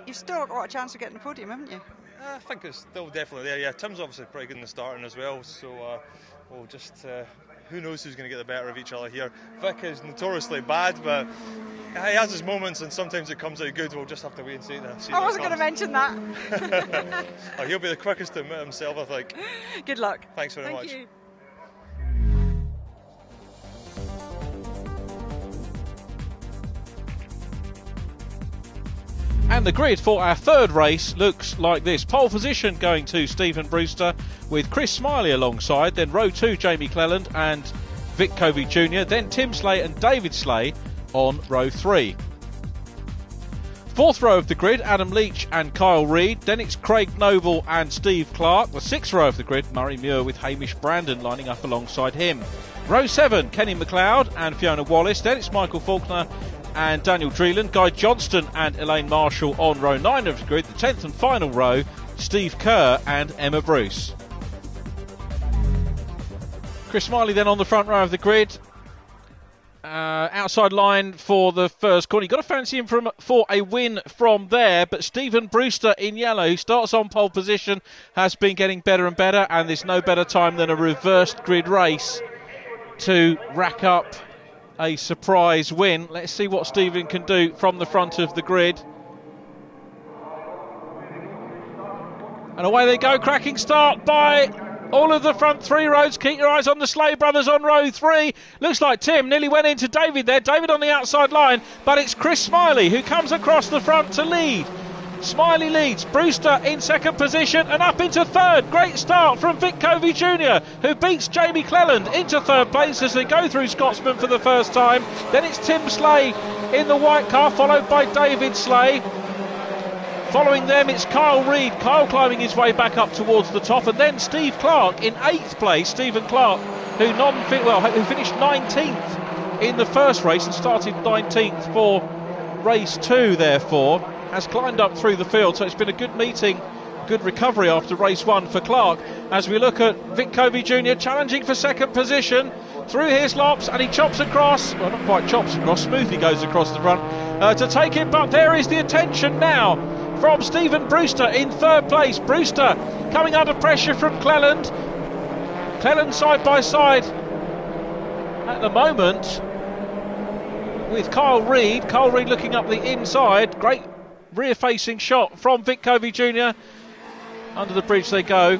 you've still got a chance of getting the podium, haven't you? I think it's still definitely there. Yeah, Tim's obviously pretty good in the starting as well, so we'll just. Who knows who's going to get the better of each other here. Vic is notoriously bad, but he has his moments and sometimes it comes out good. We'll just have to wait and see. I wasn't going to mention that. He'll be the quickest to admit himself, I think. Good luck. Thanks very much. Thank you. And the grid for our 3rd race looks like this. Pole position going to Stephen Brewster with Chris Smiley alongside. Then row 2, Jamie Cleland and Vic Covey Jr. Then Tim Slay and David Slay on row 3. 4th row of the grid, Adam Leach and Kyle Reid. Then it's Craig Noble and Steve Clark. The 6th row of the grid, Murray Muir with Hamish Brandon lining up alongside him. Row 7, Kenny McLeod and Fiona Wallace. Then it's Michael Faulkner and Daniel Dreeland, Guy Johnston and Elaine Marshall on row 9 of the grid. The 10th and final row, Steve Kerr and Emma Bruce. Chris Smiley then on the front row of the grid. Outside line for the first corner. You've got to fancy him for a win from there, but Stephen Brewster in yellow, who starts on pole position, has been getting better and better, and there's no better time than a reversed grid race to rack up a surprise win. Let's see what Stephen can do from the front of the grid. And away they go, cracking start by all of the front 3 rows. Keep your eyes on the Slay brothers on row 3. Looks like Tim nearly went into David there. David on the outside line, but it's Chris Smiley who comes across the front to lead. Smiley leads, Brewster in 2nd position and up into 3rd. Great start from Vic Covey Jr., who beats Jamie Cleland into 3rd place as they go through Scotsman for the first time. Then it's Tim Slay in the white car, followed by David Slay. Following them, it's Kyle Reid. Kyle climbing his way back up towards the top, and then Steve Clark in 8th place. Stephen Clark, who finished 19th in the first race and started 19th for race 2, therefore, has climbed up through the field. So it's been a good meeting, good recovery after race 1 for Clark. As we look at Vic Covey Jr. challenging for 2nd position through his lops, and he chops across, well, not quite chops across, smoothly goes across the front to take it, but there is the attention now from Stephen Brewster in 3rd place. Brewster coming under pressure from Cleland. Cleland side by side at the moment with Kyle Reid. Kyle Reid looking up the inside. Great rear-facing shot from Vic Covey Jr. Under the bridge they go.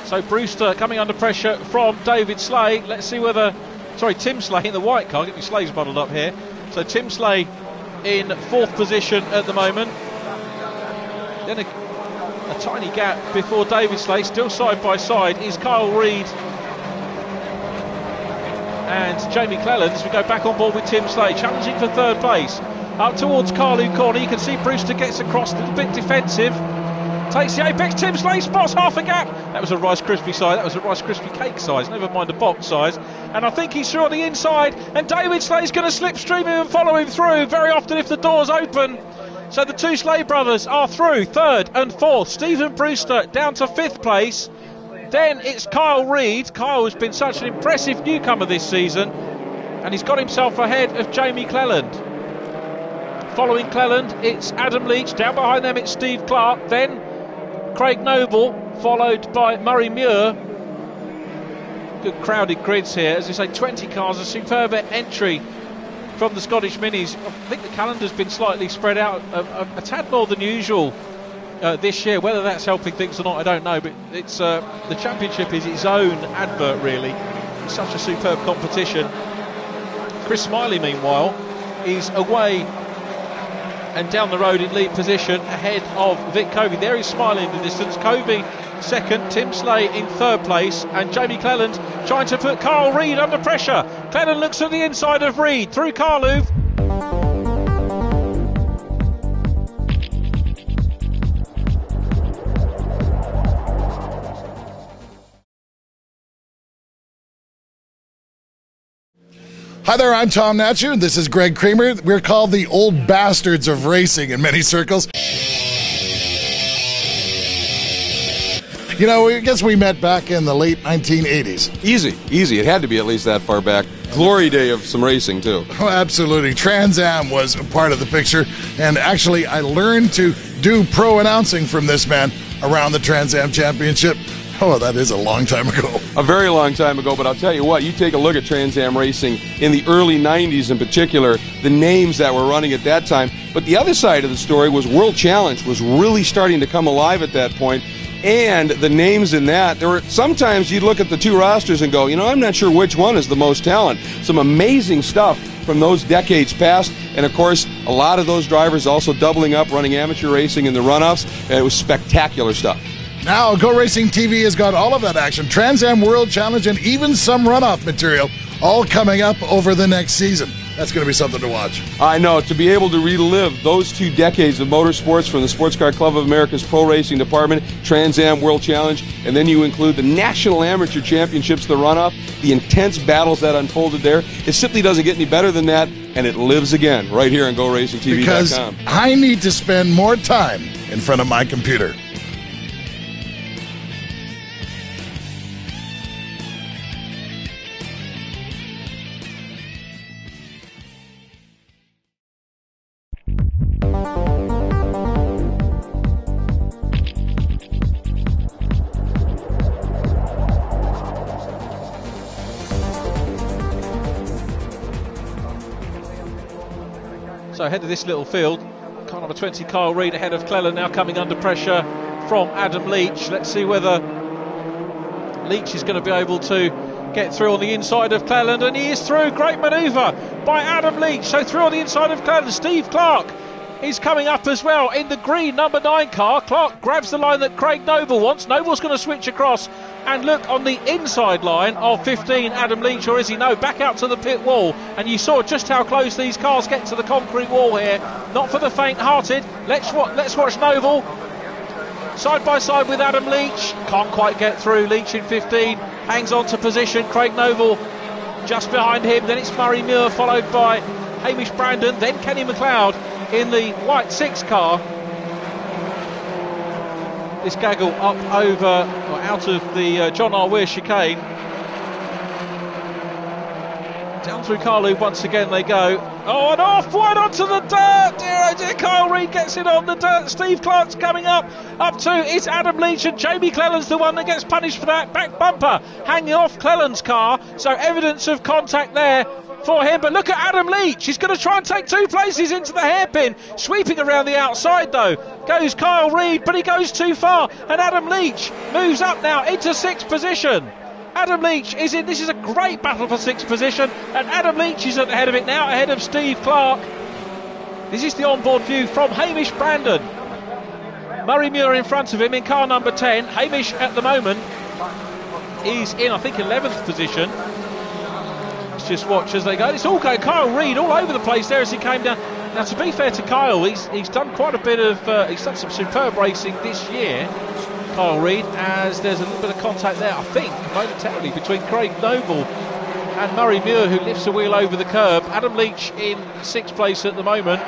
So Brewster coming under pressure from David Slay. Let's see whether... Sorry, Tim Slay in the white car. Get me Slay's muddled up here. So Tim Slay in 4th position at the moment. Then a tiny gap before David Slay. Still side by side is Kyle Reid and Jamie Cleland as we go back on board with Tim Slay, challenging for 3rd place. Up towards Carlu corner, you can see Brewster gets across, a little bit defensive. Takes the apex, Tim Slay spots half a gap. That was a Rice Krispie size, that was a Rice Krispie cake size, never mind a box size. And I think he's through on the inside, and David Slay's going to slipstream him and follow him through. Very often if the door's open. So the 2 Slay brothers are through, 3rd and 4th. Stephen Brewster down to 5th place. Then it's Kyle Reid. Kyle has been such an impressive newcomer this season, and he's got himself ahead of Jamie Cleland. Following Cleland, it's Adam Leach. Down behind them, it's Steve Clark. Then Craig Noble, followed by Murray Muir. Good crowded grids here. As I say, 20 cars, a superb entry from the Scottish Minis. I think the calendar's been slightly spread out a tad more than usual this year. Whether that's helping things or not, I don't know. But it's the championship is its own advert, really. It's such a superb competition. Chris Smiley, meanwhile, is away and down the road in lead position ahead of Vic Covey. There is Smiley in the distance. Covey 2nd, Tim Slay in 3rd place, and Jamie Cleland trying to put Kyle Reid under pressure. Cleland looks at the inside of Reid through Carlu. Hi there, I'm Tom Natchu, and this is Greg Kramer. We're called the old bastards of racing in many circles. You know, I guess we met back in the late 1980s. Easy. It had to be at least that far back. Glory day of some racing, too. Oh, absolutely. Trans Am was a part of the picture, and actually I learned to do pro announcing from this man around the Trans Am Championship. Oh, that is a long time ago. A very long time ago, but I'll tell you what, you take a look at Trans Am racing in the early 90s in particular, the names that were running at that time. But the other side of the story was World Challenge was really starting to come alive at that point. And the names in that, there were sometimes you'd look at the 2 rosters and go, you know, I'm not sure which one is the most talent. Some amazing stuff from those decades past. And of course, a lot of those drivers also doubling up, running amateur racing in the runoffs. And it was spectacular stuff. Now, GoRacingTV has got all of that action, Trans Am World Challenge, and even some runoff material, all coming up over the next season. That's going to be something to watch. I know. To be able to relive those 2 decades of motorsports from the Sports Car Club of America's Pro Racing Department, Trans Am World Challenge, and then you include the National Amateur Championships, the runoff, the intense battles that unfolded there. It simply doesn't get any better than that, and it lives again right here on GoRacingTV.com. Because I need to spend more time in front of my computer. So ahead of this little field, car number 20, Kyle Reid ahead of Cleland, now coming under pressure from Adam Leach. Let's see whether Leach is going to be able to get through on the inside of Cleland, and he is through. Great manoeuvre by Adam Leach. So through on the inside of Cleland, Steve Clark is coming up as well in the green number 9 car. Clark grabs the line that Craig Noble wants. Noble's going to switch across and look on the inside line of 15 Adam Leach, or is he? No, back out to the pit wall, and you saw just how close these cars get to the concrete wall here. Not for the faint-hearted. Let's watch Noble side by side with Adam Leach. Can't quite get through. Leach in 15 hangs on to position. Craig Noble just behind him. Then it's Murray Muir, followed by Hamish Brandon, then Kenny McLeod in the white 6 car. This gaggle up over, or out of the John R. Weir chicane. Down through Carlu once again they go. Oh, and off wide onto the dirt. Dear, oh dear, Kyle Reid gets it on the dirt. Steve Clark's coming up to, it's Adam Leach, and Jamie Cleland's the one that gets punished for that. Back bumper hanging off Cleland's car. So evidence of contact there for him, but look at Adam Leach. He's going to try and take 2 places into the hairpin. Sweeping around the outside though goes Kyle Reid, but he goes too far, and Adam Leach moves up now into 6th position. Adam Leach is in. This is a great battle for 6th position, and Adam Leach is at the head of it now, ahead of Steve Clark. This is the onboard view from Hamish Brandon. Murray Muir in front of him in car number 10. Hamish at the moment is in, I think, 11th position. Let's just watch as they go. It's all going Kyle Reid all over the place there as he came down. Now, to be fair to Kyle, he's done quite a bit of, he's done some superb racing this year, Kyle Reid, as there's a little bit of contact there, I think, momentarily, between Craig Noble and Murray Muir, who lifts a wheel over the curb. Adam Leach in 6th place at the moment.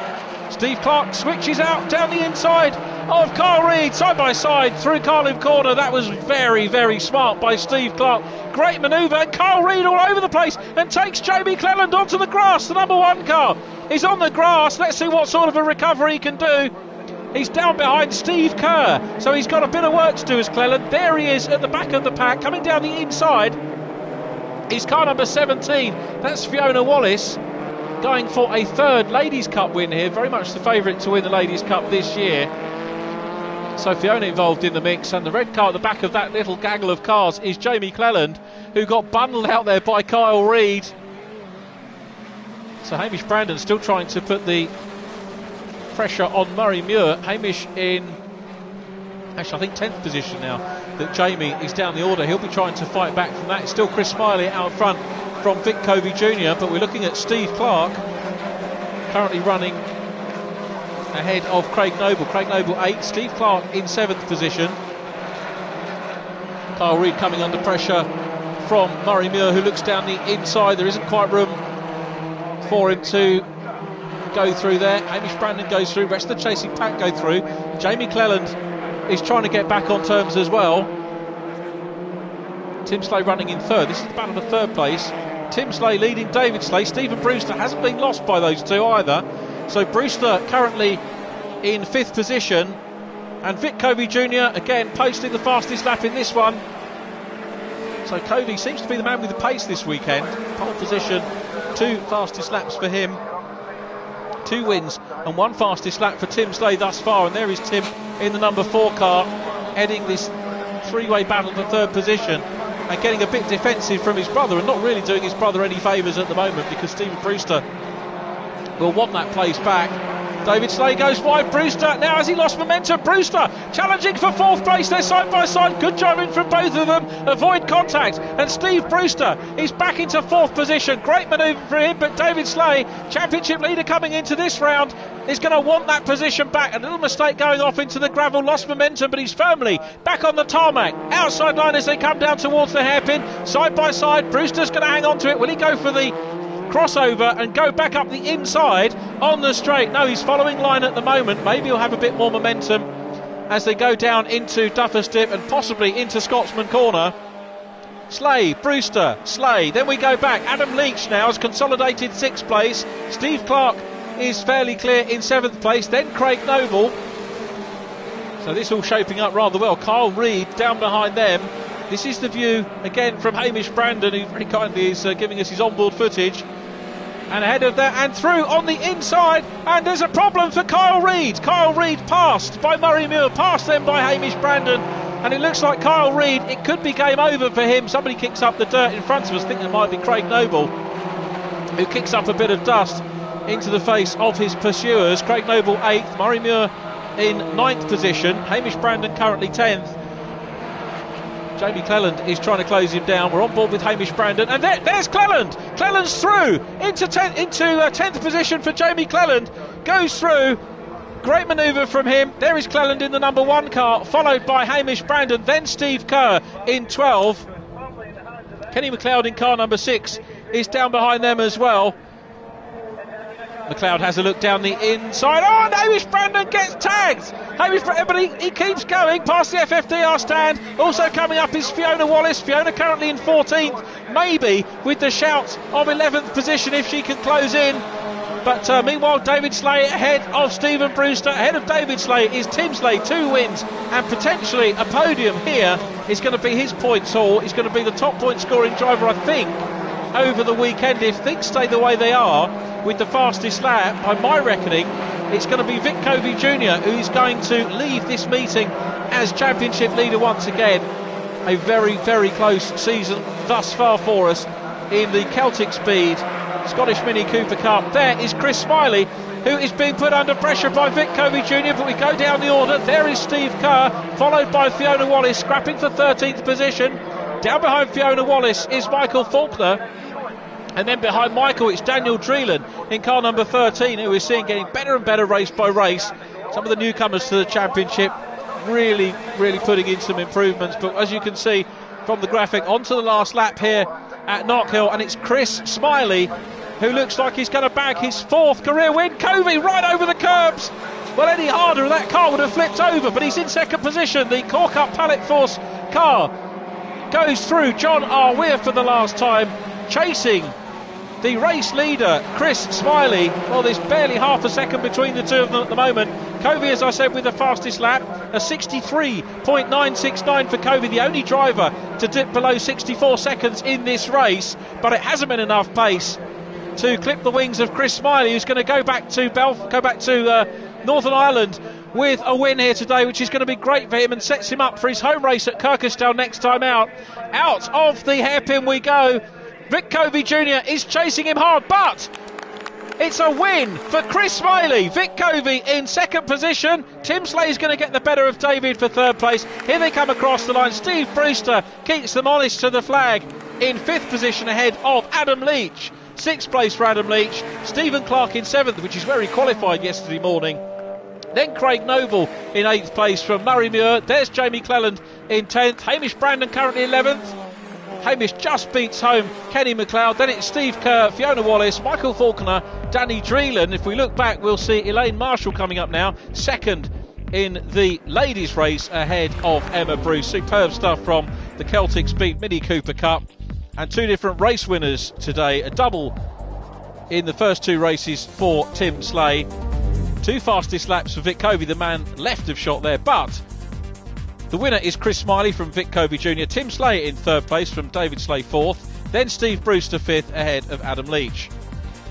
Steve Clark switches out down the inside of Kyle Reid, side by side through Carlin Corner. That was very, very smart by Steve Clark. Great manoeuvre, and Kyle Reid all over the place and takes Jamie Cleland onto the grass. The number 1 car is on the grass. Let's see what sort of a recovery he can do. He's down behind Steve Kerr, so he's got a bit of work to do as Cleland. There he is at the back of the pack, coming down the inside. He's car number 17. That's Fiona Wallace, going for a 3rd Ladies' Cup win here. Very much the favourite to win the Ladies' Cup this year. So Fiona involved in the mix, and the red car at the back of that little gaggle of cars is Jamie Cleland, who got bundled out there by Kyle Reid. So Hamish Brandon still trying to put the pressure on Murray Muir. Hamish in, actually I think 10th position now, that Jamie is down the order. He'll be trying to fight back from that. It's still Chris Smiley out front from Vic Covey Jr., but we're looking at Steve Clark currently running ahead of Craig Noble. Craig Noble 8th, Steve Clark in 7th position. Kyle Reid coming under pressure from Murray Muir, who looks down the inside. There isn't quite room for him to go through there. Hamish Brandon goes through, rest of the chasing pack go through. Jamie Cleland is trying to get back on terms as well. Tim Slade running in 3rd. This is the battle for 3rd place. Tim Slade leading David Slade. Stephen Brewster hasn't been lost by those two either. So Brewster currently in 5th position, and Vic Covey Jr. again posting the fastest lap in this one. So Covey seems to be the man with the pace this weekend. Pole position, 2 fastest laps for him, 2 wins and 1 fastest lap for Tim Slade thus far. And there is Tim in the number 4 car, heading this 3-way battle for 3rd position, and getting a bit defensive from his brother, and not really doing his brother any favours at the moment, because Stephen Brewster will want that place back. David Slade goes wide. Brewster now, has he lost momentum? Brewster challenging for 4th place. They're side by side. Good driving from both of them. Avoid contact, and Steve Brewster is back into 4th position. Great manoeuvre for him, but David Slade, championship leader coming into this round, is going to want that position back. A little mistake going off into the gravel, lost momentum, but he's firmly back on the tarmac. Outside line as they come down towards the hairpin. Side by side, Brewster's going to hang on to it. Will he go for the crossover and go back up the inside on the straight? No, he's following line at the moment. Maybe he'll have a bit more momentum as they go down into Duffer's Dip and possibly into Scotsman Corner. Slade, Brewster, Slade. Then we go back. Adam Leach now has consolidated 6th place. Steve Clark is fairly clear in 7th place. Then Craig Noble. So this all shaping up rather well. Kyle Reid down behind them. This is the view again from Hamish Brandon, who very kindly is giving us his onboard footage. And ahead of that and through on the inside, and there's a problem for Kyle Reid. Kyle Reid passed by Murray Muir, passed then by Hamish Brandon, and it looks like Kyle Reid, it could be game over for him. Somebody kicks up the dirt in front of us. I think it might be Craig Noble, who kicks up a bit of dust into the face of his pursuers. Craig Noble 8th, Murray Muir in 9th position, Hamish Brandon currently 10th. Jamie Cleland is trying to close him down. We're on board with Hamish Brandon, and there's Cleland. Cleland's through into 10th position for Jamie Cleland. Goes through. Great manoeuvre from him. There is Cleland in the number 1 car, followed by Hamish Brandon, then Steve Kerr in 12. Kenny McLeod in car number 6 is down behind them as well. McLeod has a look down the inside. Oh, and Hamish Brandon gets tagged. But he keeps going past the FFDR stand. Also coming up is Fiona Wallace. Fiona currently in 14th, maybe with the shout of 11th position if she can close in. But meanwhile, David Slade ahead of Stephen Brewster. Ahead of David Slade is Tim Slade, 2 wins and potentially a podium here. Is going to be his points haul. He's going to be the top point scoring driver, I think, over the weekend, if things stay the way they are, with the fastest lap, by my reckoning, it's going to be Vic Covey Jr. who is going to leave this meeting as championship leader once again. A very, very close season thus far for us in the Celtic Speed Scottish Mini Cooper Cup. There is Chris Smiley, who is being put under pressure by Vic Covey Jr., but we go down the order. There is Steve Kerr, followed by Fiona Wallace, scrapping for 13th position. Down behind Fiona Wallace is Michael Faulkner, and then behind Michael it's Daniel Dreelan in car number 13, who we're seeing getting better and better race by race. Some of the newcomers to the championship really putting in some improvements, but as you can see from the graphic, onto the last lap here at Knockhill, and it's Chris Smiley who looks like he's going to bag his 4th career win. Covey right over the curbs. Well, any harder that car would have flipped over, but he's in 2nd position. The Cork Up Pallet Force car goes through John R. Weir for the last time, chasing the race leader, Chris Smiley. Well, there's barely half a second between the two of them at the moment. Covey, as I said, with the fastest lap, a 63.969 for Covey, the only driver to dip below 64 seconds in this race, but it hasn't been enough pace to clip the wings of Chris Smiley, who's going to go back to Northern Ireland with a win here today, which is going to be great for him and sets him up for his home race at Kirkestone next time out. Out of the hairpin we go. Vic Covey Jr. is chasing him hard, but it's a win for Chris Smiley. Vic Covey in 2nd position. Tim Slay's going to get the better of David for 3rd place. Here they come across the line. Steve Brewster keeps them honest to the flag in 5th position ahead of Adam Leach. 6th place for Adam Leach. Stephen Clark in 7th, which is where he qualified yesterday morning. Then Craig Noble in 8th place from Murray Muir. There's Jamie Cleland in 10th. Hamish Brandon currently 11th. Hamish just beats home Kenny McLeod. Then it's Steve Kerr, Fiona Wallace, Michael Faulkner, Danny Dreelan. If we look back, we'll see Elaine Marshall coming up now, 2nd in the ladies' race ahead of Emma Bruce. Superb stuff from the Celtic Speed Mini Cooper Cup. And 2 different race winners today. A double in the first 2 races for Tim Slay. 2 fastest laps for Vic Covey, the man left of shot there, but the winner is Chris Smiley from Vic Covey Jr. Tim Slay in 3rd place from David Slay 4th. Then Steve Brewster 5th ahead of Adam Leach.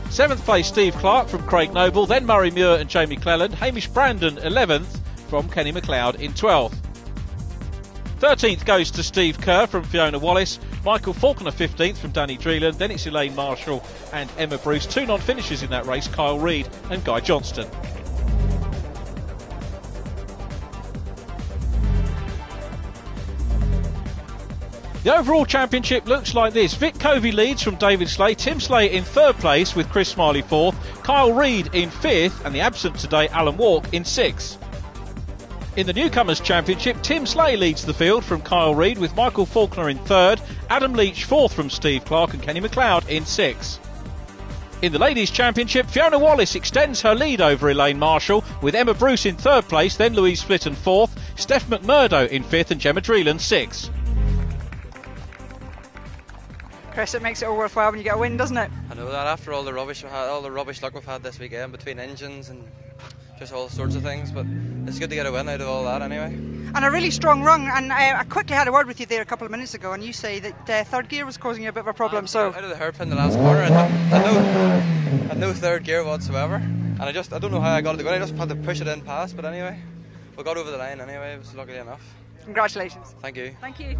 7th place Steve Clark from Craig Noble. Then Murray Muir and Jamie Cleland. Hamish Brandon 11th from Kenny McLeod in 12th. 13th goes to Steve Kerr from Fiona Wallace. Michael Faulkner 15th from Danny Dreelan. Then it's Elaine Marshall and Emma Bruce. 2 non-finishers in that race, Kyle Reid and Guy Johnston. The overall championship looks like this. Vic Covey leads from David Slay. Tim Slay in 3rd place with Chris Smiley 4th. Kyle Reid in 5th, and the absent today, Alan Walk, in 6th. In the Newcomers Championship, Tim Slay leads the field from Kyle Reid with Michael Faulkner in 3rd, Adam Leach 4th from Steve Clark and Kenny McLeod in 6th. In the Ladies Championship, Fiona Wallace extends her lead over Elaine Marshall with Emma Bruce in 3rd place, then Louise Flitton 4th, Steph McMurdo in 5th and Gemma Dreelan 6th. Chris, it makes it all worthwhile when you get a win, doesn't it? I know that after all the rubbish we had, all the rubbish luck we've had this weekend between engines and just all sorts of things, but it's good to get a win out of all that anyway. And a really strong run, and I quickly had a word with you there a couple of minutes ago, and you say that 3rd gear was causing you a bit of a problem. So out of the hairpin the last corner, I had no 3rd gear whatsoever, and I don't know how I got it to go. I just had to push it in past, but anyway, we got over the line anyway. It was lucky enough. Congratulations. Thank you. Thank you.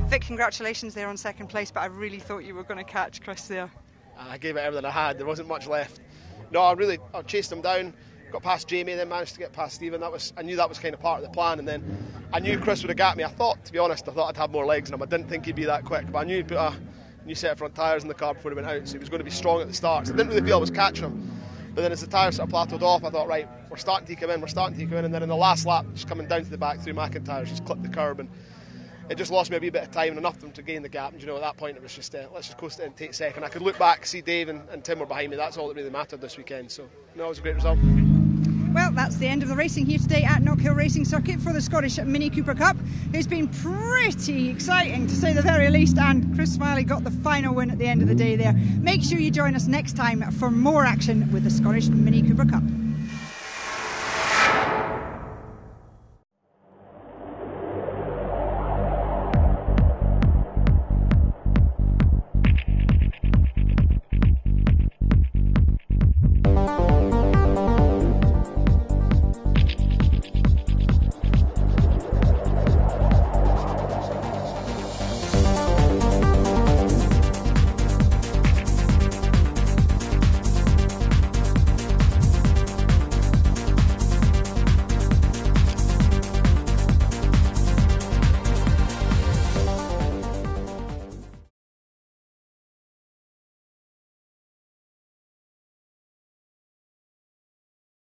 Vic, congratulations there on 2nd place, but I really thought you were going to catch Chris there. I gave it everything I had. There wasn't much left. No, I chased him down, got past Jamie, then managed to get past Stephen. I knew that was kind of part of the plan, and then I knew Chris would have got me. To be honest, I thought I'd have more legs in him. I didn't think he'd be that quick, but I knew he'd put a new set of front tyres in the car before he went out, so he was going to be strong at the start. So I didn't really feel I was catching him. But then as the tyres sort of plateaued off, I thought, right, we're starting to come in, and then in the last lap, just coming down to the back through McIntyre's, just clipped the curb, and it just lost me a wee bit of time and enough for them to gain the gap. And at that point it was just, let's just coast it and take 2nd. I could look back, see Dave and Tim were behind me. That's all that really mattered this weekend. So, no, it was a great result. Well, that's the end of the racing here today at Knockhill Racing Circuit for the Scottish Mini Cooper Cup. It's been pretty exciting, to say the very least, and Chris Smiley got the final win at the end of the day there. Make sure you join us next time for more action with the Scottish Mini Cooper Cup.